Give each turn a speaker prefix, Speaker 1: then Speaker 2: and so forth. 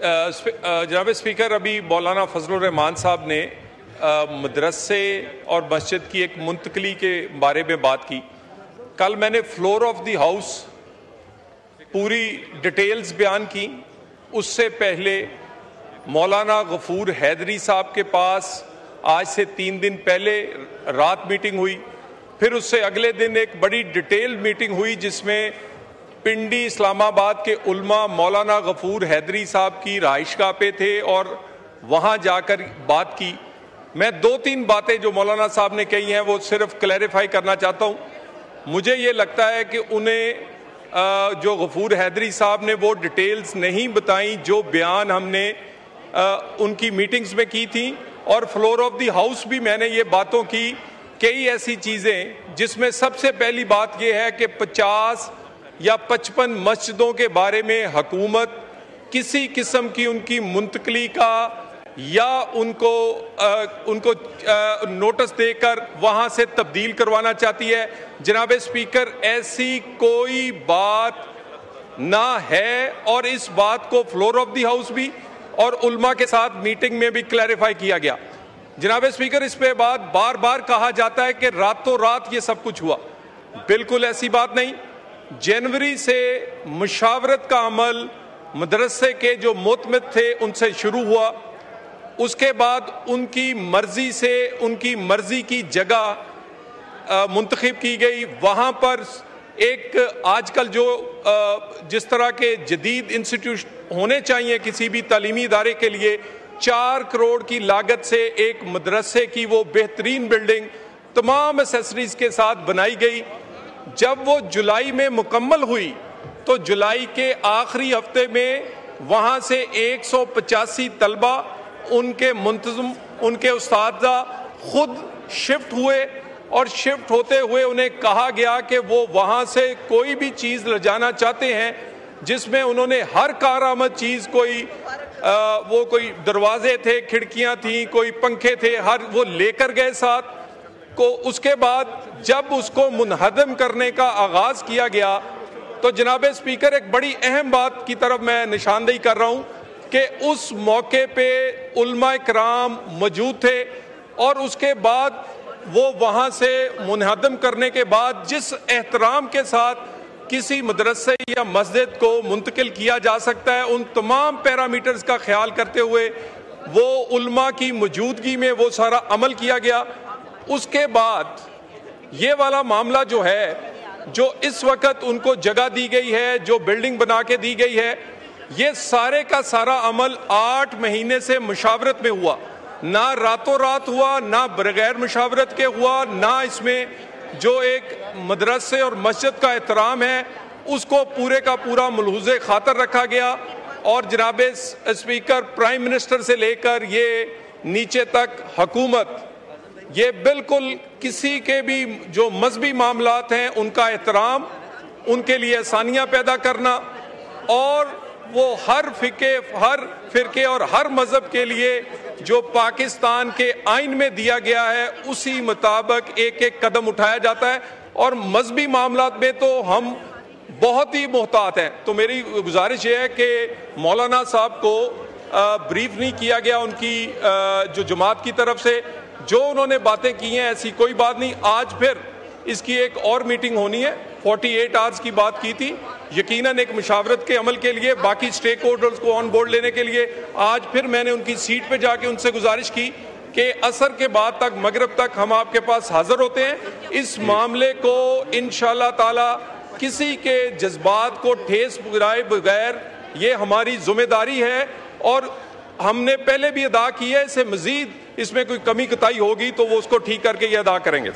Speaker 1: जनाब स्पीकर, अभी मौलाना फजलुर रहमान साहब ने मदरसे और मस्जिद की एक मुंतकली के बारे में बात की। कल मैंने फ्लोर ऑफ द हाउस पूरी डिटेल्स बयान की। उससे पहले मौलाना गफूर हैदरी साहब के पास आज से 3 दिन पहले रात मीटिंग हुई। फिर उससे अगले दिन एक बड़ी डिटेल मीटिंग हुई जिसमें पिंडी इस्लामाबाद के उल्मा मौलाना गफूर हैदरी साहब की रहाइशगाह पे थे और वहाँ जाकर बात की। मैं 2-3 बातें जो मौलाना साहब ने कही हैं वो सिर्फ क्लैरिफाई करना चाहता हूँ। मुझे ये लगता है कि उन्हें जो गफूर हैदरी साहब ने वो डिटेल्स नहीं बताई जो बयान हमने उनकी मीटिंग्स में की थी, और फ्लोर ऑफ द हाउस भी मैंने ये बातों की कई ऐसी चीज़ें जिसमें सबसे पहली बात यह है कि 50 या 55 मस्जिदों के बारे में हुकूमत किसी किस्म की उनकी मुंतकली का या उनको नोटिस देकर वहाँ से तब्दील करवाना चाहती है। जनाब स्पीकर, ऐसी कोई बात ना है और इस बात को फ्लोर ऑफ द हाउस भी और उल्मा के साथ मीटिंग में भी क्लैरिफाई किया गया। जनाब स्पीकर, इस पे बात बार बार कहा जाता है कि रातों रात ये सब कुछ हुआ। बिल्कुल ऐसी बात नहीं। जनवरी से मुशावरत का अमल मदरसे के जो मोतमिद थे उनसे शुरू हुआ। उसके बाद उनकी मर्जी से उनकी मर्जी की जगह मुंतखब की गई। वहाँ पर एक आजकल जो जिस तरह के जदीद इंस्टीट्यूट होने चाहिए किसी भी तालीमी इदारे के लिए, 4 करोड़ की लागत से एक मदरसे की वो बेहतरीन बिल्डिंग तमाम एसेसरीज के साथ बनाई गई। जब वो जुलाई में मुकम्मल हुई तो जुलाई के आखिरी हफ्ते में वहाँ से 185 तलबा, उनके मुंतज़िम, उनके उस्तादा खुद शिफ्ट हुए और शिफ्ट होते हुए उन्हें कहा गया कि वो वहाँ से कोई भी चीज़ ले जाना चाहते हैं जिसमें उन्होंने हर कारआमद चीज़ वो कोई दरवाजे थे, खिड़कियाँ थीं, कोई पंखे थे, हर वो लेकर गए साथ को। उसके बाद जब उसको मुनहदम करने का आगाज़ किया गया तो जनाब स्पीकर, एक बड़ी अहम बात की तरफ मैं निशानदेही कर रहा हूँ कि उस मौके पे उलमा इकराम मौजूद थे और उसके बाद वो वहाँ से मुनहदम करने के बाद जिस एहतराम के साथ किसी मदरसे या मस्जिद को मुंतकिल किया जा सकता है, उन तमाम पैरामीटर्स का ख्याल करते हुए वो उल्मा की मौजूदगी में वो सारा अमल किया गया। उसके बाद ये वाला मामला जो है, जो इस वक्त उनको जगह दी गई है, जो बिल्डिंग बना के दी गई है, ये सारे का सारा अमल 8 महीने से मुशावरत में हुआ। ना रातों रात हुआ, ना बगैर मुशावरत के हुआ, ना इसमें जो एक मदरसे और मस्जिद का एहतराम है उसको पूरे का पूरा मुलहुज़े खातर रखा गया। और जनाब स्पीकर, प्राइम मिनिस्टर से लेकर ये नीचे तक हुकूमत, ये बिल्कुल किसी के भी जो मजहबी मामलात हैं उनका एहतराम, उनके लिए आसानियाँ पैदा करना और वो हर फिरके और हर मजहब के लिए जो पाकिस्तान के आइन में दिया गया है उसी मुताबिक एक एक कदम उठाया जाता है। और मजहबी मामलात में तो हम बहुत ही मोहतात हैं। तो मेरी गुजारिश ये है कि मौलाना साहब को ब्रीफ नहीं किया गया उनकी जो जमात की तरफ से, जो उन्होंने बातें की हैं ऐसी कोई बात नहीं। आज फिर इसकी एक और मीटिंग होनी है, 48 आवर्स की बात की थी, यकीनन एक मुशावरत के अमल के लिए, बाकी स्टेक होल्डर्स को ऑन बोर्ड लेने के लिए। आज फिर मैंने उनकी सीट पे जाके उनसे गुजारिश की कि असर के बाद तक, मगरिब तक हम आपके पास हाजिर होते हैं। इस मामले को इंशाअल्लाह ताला किसी के जज्बात को ठेस पहुंचाए बगैर ये हमारी जिम्मेदारी है और हमने पहले भी अदा की है। इससे मजीद इसमें कोई कमी कताई होगी तो वो उसको ठीक करके ये अदा करेंगे।